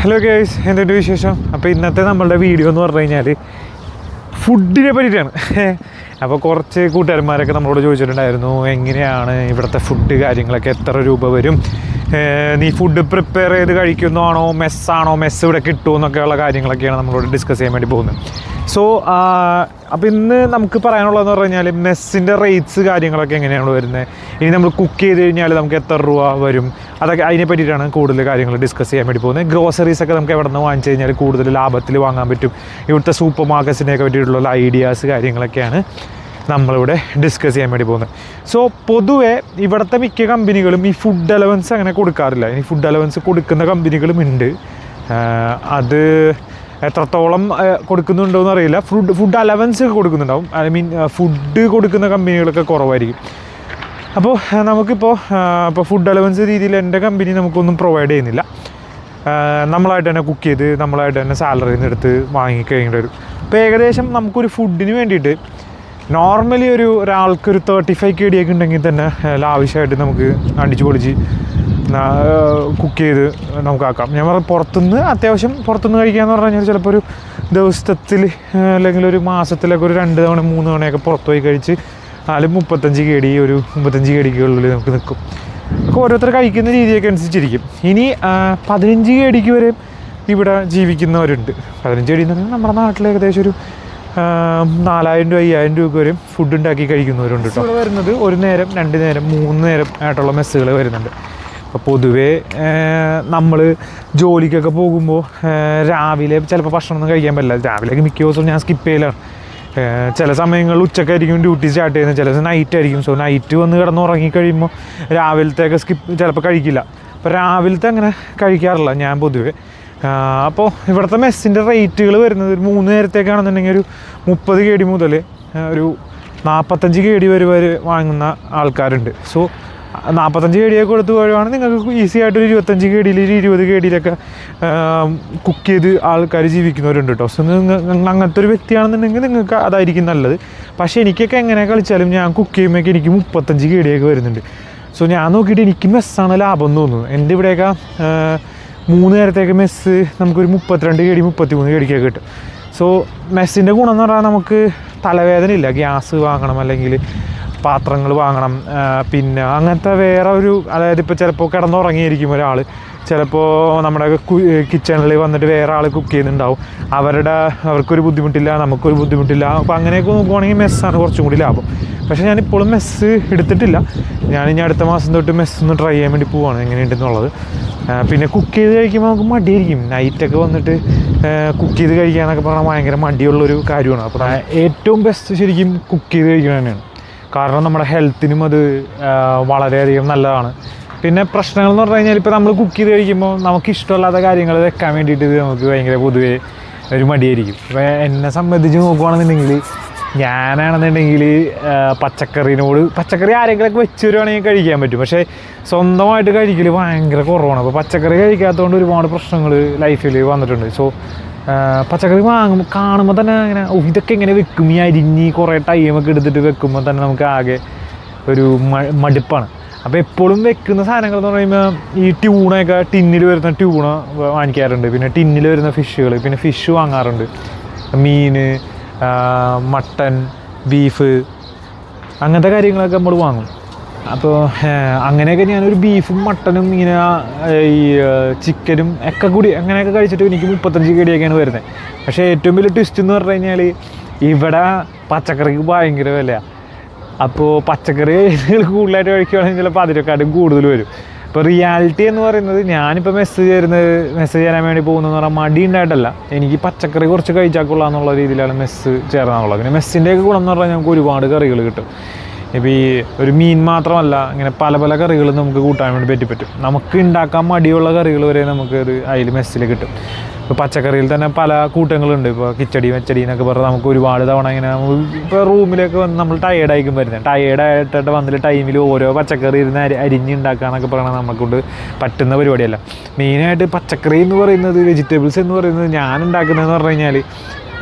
Hello guys, എന്തൊരു വിശേഷം? അപ്പോൾ ഇന്നത്തെ നമ്മളുടെ വീഡിയോ എന്ന് പറഞ്ഞു കഴിഞ്ഞാൽ ഫുഡിനെ പറ്റിയിട്ടാണ്. അപ്പോൾ കുറച്ച് കൂട്ടുകാരന്മാരൊക്കെ നമ്മളോട് ചോദിച്ചിട്ടുണ്ടായിരുന്നു, എങ്ങനെയാണ് ഇവിടുത്തെ ഫുഡ് കാര്യങ്ങളൊക്കെ, എത്ര രൂപ വരും, നീ ഫുഡ് പ്രിപ്പയർ ചെയ്ത് കഴിക്കുന്നതാണോ, മെസ്സ് ഇവിടെ കിട്ടുമോ എന്നൊക്കെയുള്ള കാര്യങ്ങളൊക്കെയാണ് നമ്മളോട് ഡിസ്കസ് ചെയ്യാൻ വേണ്ടി പോകുന്നത്. സോ അപ്പോൾ ഇന്ന് നമുക്ക് പറയാനുള്ളതെന്ന് പറഞ്ഞു കഴിഞ്ഞാൽ മെസ്സിൻ്റെ റേറ്റ്സ് കാര്യങ്ങളൊക്കെ എങ്ങനെയാണ് വരുന്നത്, ഇനി നമ്മൾ കുക്ക് ചെയ്ത് കഴിഞ്ഞാൽ നമുക്ക് എത്ര രൂപ വരും, അതൊക്കെ അതിനെ പറ്റിയിട്ടാണ് കൂടുതൽ കാര്യങ്ങൾ ഡിസ്കസ് ചെയ്യാൻ വേണ്ടി പോകുന്നത്. ഗ്രോസറീസൊക്കെ നമുക്ക് എവിടെ നിന്ന് വാങ്ങിച്ചു കഴിഞ്ഞാൽ കൂടുതൽ ലാഭത്തിൽ വാങ്ങാൻ പറ്റും, ഇവിടുത്തെ സൂപ്പർ മാർക്കറ്റ്സിനെയൊക്കെ പറ്റിയിട്ടുള്ള ഐഡിയാസ് കാര്യങ്ങളൊക്കെയാണ് നമ്മളിവിടെ ഡിസ്കസ് ചെയ്യാൻ വേണ്ടി പോകുന്നത്. സോ പൊതുവെ ഇവിടുത്തെ മിക്ക കമ്പനികളും ഈ ഫുഡ് അലവൻസ് അങ്ങനെ കൊടുക്കാറില്ല. ഇനി ഫുഡ് അലവൻസ് കൊടുക്കുന്ന കമ്പനികളും ഉണ്ട്, അത് എത്രത്തോളം കൊടുക്കുന്നുണ്ടോയെന്ന് അറിയില്ല. ഫുഡ് അലവൻസ് കൊടുക്കുന്നുണ്ടാവും, ഐ മീൻ ഫുഡ് കൊടുക്കുന്ന കമ്പനികളൊക്കെ കുറവായിരിക്കും. അപ്പോൾ നമുക്കിപ്പോൾ ഫുഡ് അലവൻസ് രീതിയിൽ എൻ്റെ കമ്പനി നമുക്കൊന്നും പ്രൊവൈഡ് ചെയ്യുന്നില്ല. നമ്മളായിട്ട് തന്നെ കുക്ക് ചെയ്ത് നമ്മളായിട്ട് തന്നെ സാലറിയിൽ നിന്ന് എടുത്ത് വാങ്ങിക്കഴിയേണ്ടി വരും. അപ്പോൾ ഏകദേശം നമുക്കൊരു ഫുഡിന് വേണ്ടിയിട്ട് നോർമലി ഒരാൾക്കൊരു 35 KD ഒക്കെ ഉണ്ടെങ്കിൽ തന്നെ ലാവിഷായിട്ട് നമുക്ക് അടിച്ച് പൊളിച്ച് കുക്ക് ചെയ്ത് നമുക്കാക്കാം. ഞാൻ പറഞ്ഞ പുറത്തുനിന്ന് അത്യാവശ്യം പുറത്തുനിന്ന് കഴിക്കാമെന്ന് പറഞ്ഞു കഴിഞ്ഞാൽ ചിലപ്പോൾ ഒരു ദിവസത്തിൽ അല്ലെങ്കിൽ ഒരു മാസത്തിലൊക്കെ ഒരു 2 തവണ 3 തവണയൊക്കെ പുറത്ത് പോയി കഴിച്ച് 35 KD ഒരു 35 KDക്കുള്ളിൽ നമുക്ക് നിൽക്കും. അപ്പോൾ ഓരോരുത്തർ കഴിക്കുന്ന രീതിയൊക്കെ അനുസരിച്ചിരിക്കും. ഇനി 15 KD വരെ ഇവിടെ ജീവിക്കുന്നവരുണ്ട്. 15 KD എന്ന് പറഞ്ഞാൽ നമ്മുടെ നാട്ടിൽ ഏകദേശം ഒരു 4000 രൂപ 5000 രൂപ വരെയും ഫുഡ് ഉണ്ടാക്കി കഴിക്കുന്നവരുണ്ട് കേട്ടോ. ഇവിടെ വരുന്നത് 1 നേരം 2 നേരം 3 നേരം ആയിട്ടുള്ള മെസ്സുകൾ വരുന്നുണ്ട്. അപ്പോൾ പൊതുവേ നമ്മൾ ജോലിക്കൊക്കെ പോകുമ്പോൾ രാവിലെ ചിലപ്പോൾ ഭക്ഷണമൊന്നും കഴിക്കാൻ പറ്റില്ല. രാവിലേക്ക് മിക്ക ദിവസവും ഞാൻ സ്കിപ്പ് ചെയ്യലാണ്. ചില സമയങ്ങളിൽ ഉച്ചക്കായിരിക്കും ഡ്യൂട്ടി സ്റ്റാർട്ട് ചെയ്യുന്നത്, ചില ദിവസം നൈറ്റ് ആയിരിക്കും. സോ നൈറ്റ് വന്ന് കിടന്ന് ഉറങ്ങിക്കഴിയുമ്പോൾ രാവിലത്തെയൊക്കെ ചിലപ്പോൾ കഴിക്കില്ല. അപ്പോൾ രാവിലത്തെ അങ്ങനെ കഴിക്കാറില്ല ഞാൻ പൊതുവേ. അപ്പോൾ ഇവിടുത്തെ മെസ്സിൻ്റെ റേറ്റുകൾ വരുന്നത് ഒരു 3 നേരത്തേക്കാണെന്നുണ്ടെങ്കിൽ ഒരു 30 KD മുതൽ ഒരു 45 KD വരെ വാങ്ങുന്ന ആൾക്കാരുണ്ട്. സോ 45 KD ഒക്കെ കൊടുത്ത് പോവുകയാണ് നിങ്ങൾക്ക് ഈസി ആയിട്ടൊരു 25 KD 20 KD കുക്ക് ചെയ്ത് ആൾക്കാർ ജീവിക്കുന്നവരുണ്ട് കേട്ടോ. സോ അങ്ങനത്തെ ഒരു വ്യക്തിയാണെന്നുണ്ടെങ്കിൽ നിങ്ങൾക്ക് അതായിരിക്കും നല്ലത്. പക്ഷേ എനിക്കൊക്കെ എങ്ങനെ കളിച്ചാലും ഞാൻ കുക്ക് ചെയ്യുമ്പോഴേക്ക് എനിക്ക് 35 KD ഒക്കെ വരുന്നുണ്ട്. സോ ഞാൻ നോക്കിയിട്ട് എനിക്ക് മെസ്സാണ് ലാഭം എന്ന് തോന്നുന്നു. എൻ്റെ ഇവിടെയൊക്കെ 3 നേരത്തേക്ക് മെസ്സ് നമുക്കൊരു 32 KD 33 KD ഒക്കെ കിട്ടും. സോ മെസ്സിൻ്റെ ഗുണം എന്ന് പറഞ്ഞാൽ നമുക്ക് തലവേദന ഇല്ല. ഗ്യാസ് വാങ്ങണം, അല്ലെങ്കിൽ പാത്രങ്ങൾ വാങ്ങണം, പിന്നെ അങ്ങനത്തെ വേറെ അതായത് ഇപ്പോൾ ചിലപ്പോൾ കിടന്നുറങ്ങിയിരിക്കും ഒരാൾ, ചിലപ്പോൾ നമ്മുടെ കിച്ചണിൽ വന്നിട്ട് വേറെ ആൾ കുക്ക് ചെയ്യുന്നുണ്ടാവും, അവർക്കൊരു ബുദ്ധിമുട്ടില്ല, നമുക്കൊരു ബുദ്ധിമുട്ടില്ല. അപ്പോൾ അങ്ങനെയൊക്കെ നോക്കുവാണെങ്കിൽ മെസ്സാണ് കുറച്ചും കൂടി ലാഭം. പക്ഷേ ഞാനിപ്പോഴും മെസ്സ് എടുത്തിട്ടില്ല. ഞാനിനി അടുത്ത മാസം തൊട്ട് മെസ്സ് ഒന്ന് ട്രൈ ചെയ്യാൻ വേണ്ടി പോവാണ് എങ്ങനെയുണ്ടെന്നുള്ളത്. പിന്നെ കുക്ക് ചെയ്ത് കഴിക്കുമ്പോൾ നമുക്ക് മടിയായിരിക്കും. നൈറ്റൊക്കെ വന്നിട്ട് കുക്ക് ചെയ്ത് കഴിക്കാനൊക്കെ പറഞ്ഞാൽ ഭയങ്കര മടിയുള്ളൊരു കാര്യമാണ്. അപ്പോൾ ഏറ്റവും ബെസ്റ്റ് ശരിക്കും കുക്ക് ചെയ്ത് കഴിക്കുന്നത് തന്നെയാണ്. കാരണം നമ്മുടെ ഹെൽത്തിനും അത് വളരെയധികം നല്ലതാണ്. പിന്നെ പ്രശ്നങ്ങൾ എന്ന് പറഞ്ഞു കഴിഞ്ഞാൽ ഇപ്പോൾ നമ്മൾ കുക്ക് ചെയ്ത് കഴിക്കുമ്പോൾ നമുക്ക് ഇഷ്ടമല്ലാത്ത കാര്യങ്ങൾ വെക്കാൻ വേണ്ടിയിട്ട് നമുക്ക് ഭയങ്കര പൊതുവേ ഒരു മടിയായിരിക്കും. ഇപ്പോൾ എന്നെ സംബന്ധിച്ച് നോക്കുകയാണെന്നുണ്ടെങ്കിൽ ഞാനാണെന്നുണ്ടെങ്കിൽ പച്ചക്കറി ആരെങ്കിലുമൊക്കെ വെച്ച് വരുവാണെങ്കിൽ കഴിക്കാൻ പറ്റും. പക്ഷേ സ്വന്തമായിട്ട് കഴിക്കൽ ഭയങ്കര കുറവാണ്. അപ്പോൾ പച്ചക്കറി കഴിക്കാത്തതുകൊണ്ട് ഒരുപാട് പ്രശ്നങ്ങൾ ലൈഫിൽ വന്നിട്ടുണ്ട്. സോ പച്ചക്കറി കാണുമ്പോൾ തന്നെ അങ്ങനെ ഇതൊക്കെ ഇങ്ങനെ വെക്കും, ഈ അരിഞ്ഞ് കുറേ ടൈമൊക്കെ എടുത്തിട്ട് വെക്കുമ്പോൾ തന്നെ നമുക്ക് ആകെ ഒരു മടുപ്പാണ്. അപ്പോൾ എപ്പോഴും വെക്കുന്ന സാധനങ്ങൾ എന്ന് പറയുമ്പോൾ ഈ ട്യൂണയൊക്കെ ടിന്നിൽ വരുന്ന ട്യൂണ വാങ്ങിക്കാറുണ്ട്, പിന്നെ ടിന്നിൽ വരുന്ന ഫിഷുകൾ, പിന്നെ ഫിഷ് വാങ്ങാറുണ്ട്, മീൻ, മട്ടൻ, ബീഫ്, അങ്ങനത്തെ കാര്യങ്ങളൊക്കെ നമ്മൾ വാങ്ങും. അപ്പോൾ അങ്ങനെയൊക്കെ ഞാനൊരു ബീഫും മട്ടനും ഇങ്ങനെ ഈ ചിക്കനും ഒക്കെ കൂടി അങ്ങനെയൊക്കെ കഴിച്ചിട്ട് എനിക്ക് 35 KD ഒക്കെയാണ് വരുന്നത്. പക്ഷേ ഏറ്റവും വലിയ ട്വിസ്റ്റ് എന്ന് പറഞ്ഞു കഴിഞ്ഞാൽ ഇവിടെ പച്ചക്കറിക്ക് ഭയങ്കര വിലയാണ്. അപ്പോൾ പച്ചക്കറി കൂടുതലായിട്ട് കഴിക്കുകയാണെങ്കിൽ ചിലപ്പോൾ അതിനെക്കാട്ടും കൂടുതൽ വരും. ഇപ്പോൾ റിയാലിറ്റി എന്ന് പറയുന്നത് ഞാനിപ്പോൾ മെസ്സ് ചേരാൻ വേണ്ടി പോകുന്നതെന്ന് പറഞ്ഞാൽ മടി ഉണ്ടായിട്ടല്ല, എനിക്ക് പച്ചക്കറി കുറച്ച് കഴിച്ചാൽ കൊള്ളാമെന്നുള്ള രീതിയിലാണ് മെസ്സ് ചേരാനുള്ളത്. പിന്നെ മെസ്സിൻ്റെയൊക്കെ ഗുണം എന്ന് പറഞ്ഞാൽ നമുക്ക് ഒരുപാട് കറികൾ കിട്ടും. ഇപ്പോൾ ഈ ഒരു മീൻ മാത്രമല്ല, ഇങ്ങനെ പല പല കറികൾ നമുക്ക് കൂട്ടാൻ വേണ്ടി പറ്റും. നമുക്ക് ഉണ്ടാക്കാൻ മടിയുള്ള കറികൾ വരെ നമുക്ക് അതിൽ മെസ്സിൽ കിട്ടും. ഇപ്പോൾ പച്ചക്കറിയിൽ തന്നെ പല കൂട്ടങ്ങളുണ്ട്. ഇപ്പോൾ കിച്ചടി വെച്ചടി എന്നൊക്കെ പറഞ്ഞാൽ നമുക്ക് ഒരുപാട് തവണ ഇങ്ങനെ ഇപ്പോൾ റൂമിലേക്ക് വന്ന് നമ്മൾ ടയേർഡായിരിക്കും വരുന്നത്. ടയേർഡായിട്ടിട്ട് വന്നിട്ട് ടൈമിൽ ഓരോ പച്ചക്കറി ഇരുന്ന് അരിഞ്ഞുണ്ടാക്കുക എന്നൊക്കെ പറഞ്ഞാൽ നമുക്കൊണ്ട് പറ്റുന്ന പരിപാടിയല്ല. മെയിനായിട്ട് പച്ചക്കറി എന്ന് പറയുന്നത്, വെജിറ്റബിൾസ് എന്ന് പറയുന്നത് ഞാൻ ഉണ്ടാക്കുന്നതെന്ന് പറഞ്ഞു കഴിഞ്ഞാൽ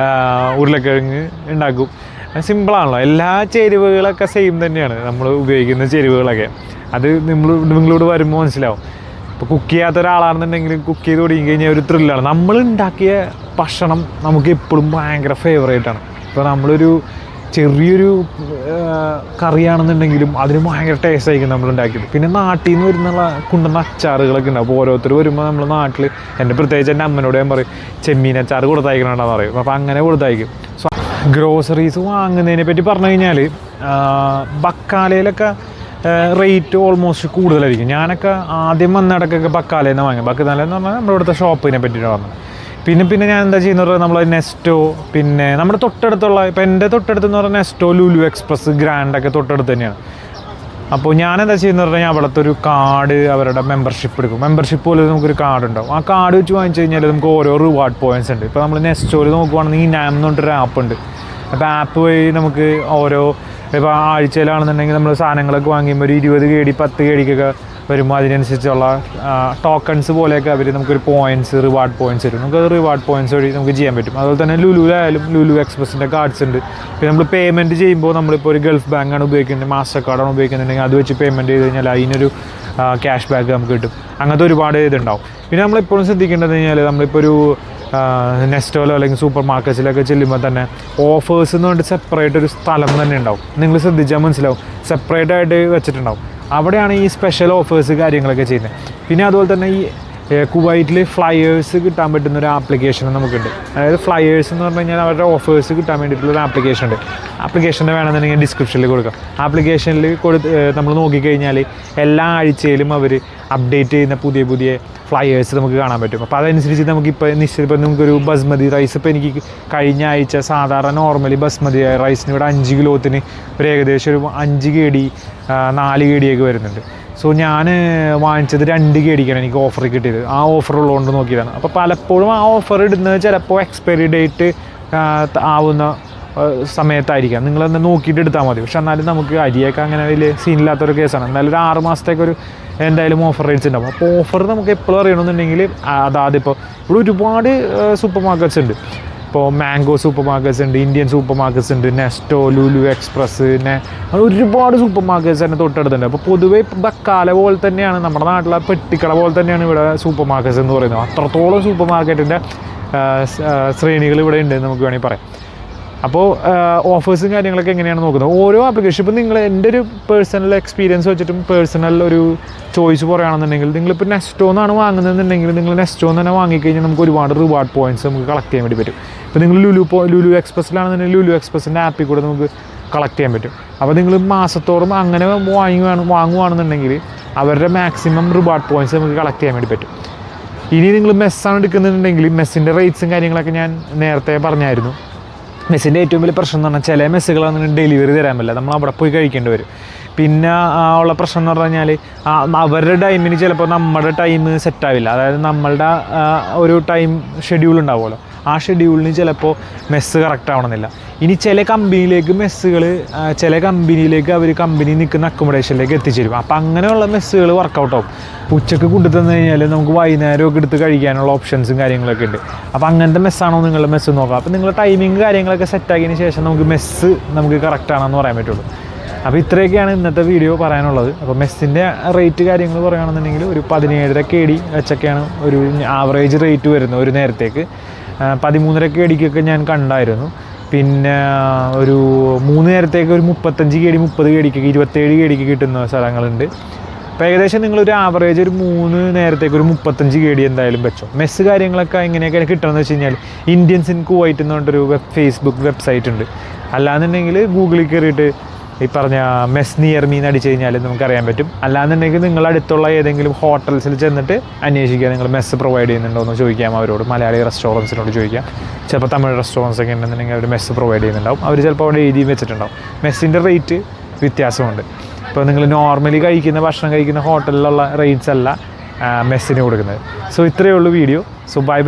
ഉരുളക്കിഴങ്ങ് ഉണ്ടാക്കും. സിമ്പിളാണല്ലോ, എല്ലാ ചേരുവകളൊക്കെ സെയിം തന്നെയാണ് നമ്മൾ ഉപയോഗിക്കുന്ന ചേരുവകളൊക്കെ. അത് നിങ്ങളോട് വരുമ്പോൾ മനസ്സിലാവും. ഇപ്പോൾ കുക്ക് ചെയ്യാത്ത ഒരാളാണെന്നുണ്ടെങ്കിൽ കുക്ക് ചെയ്ത് തുടങ്ങി കഴിഞ്ഞാൽ ഒരു ത്രില്ലാണ്. നമ്മൾ ഉണ്ടാക്കിയ ഭക്ഷണം നമുക്ക് എപ്പോഴും ഭയങ്കര ഫേവറേറ്റാണ്. ഇപ്പോൾ നമ്മളൊരു ചെറിയൊരു കറിയാണെന്നുണ്ടെങ്കിലും അതിന് ഭയങ്കര ടേസ്റ്റ് ആയിരിക്കും നമ്മൾ ഉണ്ടാക്കിയത്. പിന്നെ നാട്ടിൽ നിന്ന് വരുന്നുള്ള കൊണ്ടുവന്ന അച്ചാറുകളൊക്കെ ഉണ്ട്. അപ്പോൾ ഓരോരുത്തർ വരുമ്പോൾ നമ്മൾ നാട്ടിൽ എൻ്റെ പ്രത്യേകിച്ച് എൻ്റെ അമ്മനോട് ഞാൻ പറയും ചെമ്മീൻ അച്ചാർ കൊടുത്തയക്കണമെന്ന് പറയും. അപ്പോൾ അങ്ങനെ കൊടുത്തയക്കും. സോ ഗ്രോസറീസ് വാങ്ങുന്നതിനെ പറ്റി പറഞ്ഞു കഴിഞ്ഞാൽ ബക്കാലയിലൊക്കെ റേറ്റ് ഓൾമോസ്റ്റ് കൂടുതലായിരിക്കും. ഞാനൊക്കെ ആദ്യം വന്നിടക്കൊക്കെ ബക്കാലയിൽ നിന്ന് വാങ്ങി. ബക്കാലെന്ന് പറഞ്ഞാൽ നമ്മുടെ ഇവിടുത്തെ ഷോപ്പിനെ പറ്റിയിട്ട് പറഞ്ഞു. പിന്നെ ഞാൻ എന്താ ചെയ്യുന്നത് പറഞ്ഞാൽ നമ്മൾ നെസ്റ്റോ, പിന്നെ നമ്മുടെ തൊട്ടടുത്തുള്ള ഇപ്പോൾ എൻ്റെ തൊട്ടടുത്തെന്ന് പറഞ്ഞാൽ നെസ്റ്റോ, ലുലു എക്സ്പ്രസ്, ഗ്രാൻഡൊക്കെ തൊട്ടടുത്ത് തന്നെയാണ്. അപ്പോൾ ഞാനെന്താ ചെയ്യുന്നത് പറഞ്ഞാൽ അവിടുത്തെ ഒരു കാർഡ്, അവരുടെ മെമ്പർഷിപ്പ് എടുക്കും. മെമ്പർഷിപ്പ് പോലെ നമുക്കൊരു കാർഡ് ഉണ്ടാവും. ആ കാർഡ് വെച്ച് വാങ്ങിച്ചു കഴിഞ്ഞാൽ നമുക്ക് ഓരോ റിവാർഡ് പോയിൻറ്റ്സ് ഉണ്ട്. ഇപ്പോൾ നമ്മൾ നെസ്റ്റോയിൽ നോക്കുവാണെങ്കിൽ നാം എന്ന് പറഞ്ഞിട്ടൊരു ആപ്പ് ഉണ്ട്. അപ്പോൾ ആപ്പ് വഴി നമുക്ക് ഓരോ ഇപ്പോൾ ആഴ്ചയിലാണെന്നുണ്ടെങ്കിൽ നമ്മൾ സാധനങ്ങളൊക്കെ വാങ്ങിയുമ്പോൾ ഒരു 20 KD 10 KDക്കൊക്കെ വരുമ്പോൾ അതിനനുസരിച്ചുള്ള ടോക്കൺസ് പോലെയൊക്കെ അവർ നമുക്കൊരു പോയിൻറ്റ്സ്, റിവാർഡ് പോയിൻറ്റ്സ് തരും. നമുക്ക് റിവാർഡ് പോയിൻറ്റ്സ് വഴി നമുക്ക് ചെയ്യാൻ പറ്റും. അതുപോലെ തന്നെ ലുലുവിലായാലും ലുലു എക്സ്പ്രസിൻ്റെ കാർഡ്സ് ഉണ്ട്. പിന്നെ നമ്മൾ പേയ്മെൻറ്റ് ചെയ്യുമ്പോൾ നമ്മളിപ്പോൾ ഒരു ഗൾഫ് ബാങ്കാണ് ഉപയോഗിക്കുന്നത്, മാസ്റ്റർ കാർഡാണ് ഉപയോഗിക്കുന്നുണ്ടെങ്കിൽ അത് വെച്ച് പേയ്മെൻറ്റ് ചെയ്ത് കഴിഞ്ഞാൽ അതിനൊരു ക്യാഷ് ബാക്ക് നമുക്ക് കിട്ടും. അങ്ങനത്തെ ഒരുപാട് ഇതുണ്ടാവും. പിന്നെ നമ്മളെപ്പോഴും ശ്രദ്ധിക്കേണ്ടത് കഴിഞ്ഞാൽ നമ്മളിപ്പോൾ ഒരു നെസ്റ്റോലോ അല്ലെങ്കിൽ സൂപ്പർ മാർക്കറ്റ്സിലൊക്കെ ചെല്ലുമ്പോൾ തന്നെ ഓഫേഴ്സ് എന്ന് പറഞ്ഞിട്ട് സെപ്പറേറ്റ് ഒരു സ്ഥലം തന്നെ ഉണ്ടാവും. നിങ്ങൾ ശ്രദ്ധിച്ചാൽ മനസ്സിലാവും, സെപ്പറേറ്റ് ആയിട്ട് വെച്ചിട്ടുണ്ടാവും. അവിടെയാണ് ഈ സ്പെഷ്യൽ ഓഫേഴ്സ് കാര്യങ്ങളൊക്കെ ചെയ്യുന്നത്. പിന്നെ അതുപോലെ തന്നെ ഈ കുവൈറ്റിൽ ഫ്ലയേഴ്സ് കിട്ടാൻ പറ്റുന്ന ഒരു ആപ്ലിക്കേഷൻ നമുക്കുണ്ട്. അതായത് ഫ്ലയേഴ്സ് എന്ന് പറഞ്ഞു കഴിഞ്ഞാൽ അവരുടെ ഓഫേഴ്സ് കിട്ടാൻ വേണ്ടിയിട്ടുള്ളൊരു ആപ്ലിക്കേഷൻ ഉണ്ട്. ആപ്ലിക്കേഷൻ്റെ വേണമെന്നുണ്ടെങ്കിൽ ഡിസ്ക്രിപ്ഷനിൽ കൊടുക്കാം. ആപ്ലിക്കേഷനിൽ നമ്മൾ നോക്കിക്കഴിഞ്ഞാൽ എല്ലാ ആഴ്ചയിലും അവർ അപ്ഡേറ്റ് ചെയ്യുന്ന പുതിയ ഫ്ലയേഴ്സ് നമുക്ക് കാണാൻ പറ്റും. അപ്പോൾ അതനുസരിച്ച് നമുക്കിപ്പോൾ നിശ്ചയിപ്പോൾ നമുക്കൊരു ബസ്മതി റൈസ്, ഇപ്പോൾ എനിക്ക് കഴിഞ്ഞ ആഴ്ച സാധാരണ നോർമലി ബസ്മതി റൈസിന് ഇവിടെ 5 കിലോത്തിന് ഒരു ഏകദേശം ഒരു 5 KD 4 KD ഒക്കെ വരുന്നുണ്ട്. സോ ഞാൻ വാങ്ങിച്ചത് 2 KDക്കാണ് എനിക്ക് ഓഫർ കിട്ടിയത്. ആ ഓഫർ ഉള്ളതുകൊണ്ട് നോക്കിയതാണ്. അപ്പോൾ പലപ്പോഴും ആ ഓഫർ ഇടുന്നത് ചിലപ്പോൾ എക്സ്പയറി ഡേറ്റ് ആവുന്ന സമയത്തായിരിക്കാം. നിങ്ങളൊന്ന് നോക്കിയിട്ട് എടുത്താൽ മതി. പക്ഷെ എന്നാലും നമുക്ക് അരിയൊക്കെ അങ്ങനെ വലിയ സീനില്ലാത്തൊരു കേസാണ്. എന്നാലും ഒരു 6 മാസത്തേക്കൊരു എന്തായാലും ഓഫർ റേറ്റ്സ് ഉണ്ടാവും. അപ്പോൾ ഓഫർ നമുക്ക് എപ്പോഴും അറിയണമെന്നുണ്ടെങ്കിൽ അതാതിപ്പോൾ ഇവിടെ ഒരുപാട് സൂപ്പർ മാർക്കറ്റ്സ് ഉണ്ട്. ഇപ്പോൾ മാംഗോ സൂപ്പർ മാർക്കറ്റ്സ് ഉണ്ട്, ഇന്ത്യൻ സൂപ്പർ മാർക്കറ്റ്സ് ഉണ്ട്, നെസ്റ്റോ, ലുലു എക്സ്പ്രസ്, പിന്നെ ഒരുപാട് സൂപ്പർ മാർക്കറ്റ്സ് തന്നെ തൊട്ടടുത്തുണ്ട്. അപ്പോൾ പൊതുവേ ബക്കാല പോലെ തന്നെയാണ് നമ്മുടെ നാട്ടിലെ പെട്ടിക്കട പോലെ തന്നെയാണ് ഇവിടെ സൂപ്പർ മാർക്കറ്റ്സ് എന്ന് പറയുന്നത്. അത്രത്തോളം സൂപ്പർ മാർക്കറ്റിൻ്റെ ശ്രേണികൾ ഇവിടെ ഉണ്ട് നമുക്ക് വേണമെങ്കിൽ പറയാം. അപ്പോൾ ഓഫേഴ്സും കാര്യങ്ങളൊക്കെ എങ്ങനെയാണ് നോക്കുന്നത് ഓരോ ആപ്ലിക്കേഷൻ. ഇപ്പോൾ നിങ്ങൾ എൻ്റെ ഒരു പേഴ്സണൽ എക്സ്പീരിയൻസ് വെച്ചിട്ടും പേഴ്സണൽ ഒരു ചോയ്സ് പറയുകയാണെന്നുണ്ടെങ്കിൽ നിങ്ങളിപ്പോൾ നെസ്റ്റോ എന്നാണ് വാങ്ങുന്നതെന്നുണ്ടെങ്കിൽ നിങ്ങൾ നെസ്റ്റോ തന്നെ വാങ്ങിക്കഴിഞ്ഞാൽ നമുക്ക് ഒരുപാട് റിവാർഡ് പോയിൻറ്റ്സ് നമുക്ക് കളക്ട് ചെയ്യാൻ വേണ്ടി പറ്റും. ഇപ്പോൾ നിങ്ങൾ ലുലു എക്സ്പ്രസ്സിലാണെന്നുണ്ടെങ്കിൽ ലുലു എക്സ്പ്രസ്സിൻ്റെ ആപ്പിൽ കൂടെ നമുക്ക് കളക്ട് ചെയ്യാൻ പറ്റും. അപ്പോൾ നിങ്ങൾ മാസത്തോറും അങ്ങനെ വാങ്ങുകയാണെന്നുണ്ടെങ്കിൽ അവരുടെ മാക്സിമം റിവാർഡ് പോയിൻറ്റ്സ് നമുക്ക് കളക്ട് ചെയ്യാൻ വേണ്ടി പറ്റും. ഇനി നിങ്ങൾ മെസ്സാണ് എടുക്കുന്നുണ്ടെങ്കിൽ മെസ്സിൻ്റെ റേറ്റ്സും കാര്യങ്ങളൊക്കെ ഞാൻ നേരത്തെ പറഞ്ഞായിരുന്നു. മെസ്സിൻ്റെ ഏറ്റവും വലിയ പ്രശ്നം എന്ന് പറഞ്ഞാൽ ചില മെസ്സുകളൊന്നും ഡെലിവറി തരാൻ പറ്റില്ല, നമ്മൾ അവിടെ പോയി കഴിക്കേണ്ടി വരും. പിന്നെ ഉള്ള പ്രശ്നം എന്ന് പറഞ്ഞു കഴിഞ്ഞാൽ അവരുടെ ടൈമിന് ചിലപ്പോൾ നമ്മുടെ ടൈം സെറ്റാവില്ല. അതായത് നമ്മളുടെ ഒരു ടൈം ഷെഡ്യൂൾ ഉണ്ടാവുമല്ലോ, ആ ഷെഡ്യൂളിന് ചിലപ്പോൾ മെസ്സ് കറക്റ്റ് ആവണമെന്നില്ല. ഇനി ചില കമ്പനിയിലേക്ക് അവർ കമ്പനി നിൽക്കുന്ന അക്കോമഡേഷനിലേക്ക് എത്തിച്ചേരും. അപ്പോൾ അങ്ങനെയുള്ള മെസ്സുകൾ വർക്കൗട്ട് ആവും. ഉച്ചക്ക് കൊണ്ടുതന്നു കഴിഞ്ഞാൽ നമുക്ക് വൈകുന്നേരമൊക്കെ എടുത്ത് കഴിക്കാനുള്ള ഓപ്ഷൻസും കാര്യങ്ങളൊക്കെ ഉണ്ട്. അപ്പോൾ അങ്ങനത്തെ മെസ്സാണോ നിങ്ങളുടെ മെസ്സ് നോക്കാം. അപ്പോൾ നിങ്ങളുടെ ടൈമിങ് കാര്യങ്ങളൊക്കെ സെറ്റാക്കിയതിന് ശേഷം നമുക്ക് കറക്റ്റാണെന്ന് പറയാൻ പറ്റുള്ളൂ. അപ്പോൾ ഇത്രയൊക്കെയാണ് ഇന്നത്തെ വീഡിയോ പറയാനുള്ളത്. അപ്പോൾ മെസ്സിൻ്റെ റേറ്റ് കാര്യങ്ങൾ പറയുകയാണെന്നുണ്ടെങ്കിൽ ഒരു 17.5 KD വെച്ചൊക്കെയാണ് ഒരു ആവറേജ് റേറ്റ് വരുന്നത് ഒരു നേരത്തേക്ക്. 13.5 KDക്കൊക്കെ ഞാൻ കണ്ടായിരുന്നു. പിന്നെ ഒരു 3 നേരത്തേക്ക് ഒരു 35 KD 30 KDക്കൊക്കെ 27 KDക്ക് കിട്ടുന്ന സ്ഥലങ്ങളുണ്ട്. അപ്പോൾ ഏകദേശം നിങ്ങളൊരു ആവറേജ് ഒരു 3 നേരത്തേക്ക് ഒരു 35 KD എന്തായാലും വെച്ചോ. മെസ്സ് കാര്യങ്ങളൊക്കെ എങ്ങനെയൊക്കെ കിട്ടണമെന്ന് വെച്ച് കഴിഞ്ഞാൽ ഇന്ത്യൻസ് ഇൻ കുവൈറ്റ് എന്ന് പറഞ്ഞിട്ടൊരു ഫേസ്ബുക്ക് വെബ്സൈറ്റ് ഉണ്ട്. അല്ലാന്നുണ്ടെങ്കിൽ ഗൂഗിളിൽ കയറിയിട്ട് ഈ പറഞ്ഞ മെസ് നിയർ മീ എന്ന് അടിച്ചു കഴിഞ്ഞാൽ നമുക്കറിയാൻ പറ്റും. അല്ലാന്നുണ്ടെങ്കിൽ നിങ്ങളടുത്തുള്ള ഏതെങ്കിലും ഹോട്ടൽസിൽ ചെന്നിട്ട് അന്വേഷിക്കുക, നിങ്ങൾ മെസ്സ് പ്രൊവൈഡ് ചെയ്യുന്നുണ്ടോ എന്ന് ചോദിക്കാം അവരോട്. മലയാളി റെസ്റ്റോറൻറ്റ്സിനോട് ചോദിക്കാം. ചിലപ്പോൾ തമിഴ് റെസ്റ്റോറൻറ്റ്സ് ഒക്കെ ഉണ്ടെന്നുണ്ടെങ്കിൽ അവർ മെസ്സ് പ്രൊവൈഡ് ചെയ്യുന്നുണ്ടാവും. അവർ ചിലപ്പോൾ അവിടെ എഴുതി വെച്ചിട്ടുണ്ടാവും. മെസ്സിൻ്റെ റേറ്റ് വ്യത്യാസമുണ്ട്. ഇപ്പോൾ നിങ്ങൾ നോർമലി ഭക്ഷണം കഴിക്കുന്ന ഹോട്ടലിലുള്ള റേറ്റ്സ് അല്ല മെസ്സിന് കൊടുക്കുന്നത്. സോ ഇത്രയേ ഉള്ളൂ വീഡിയോ. So by.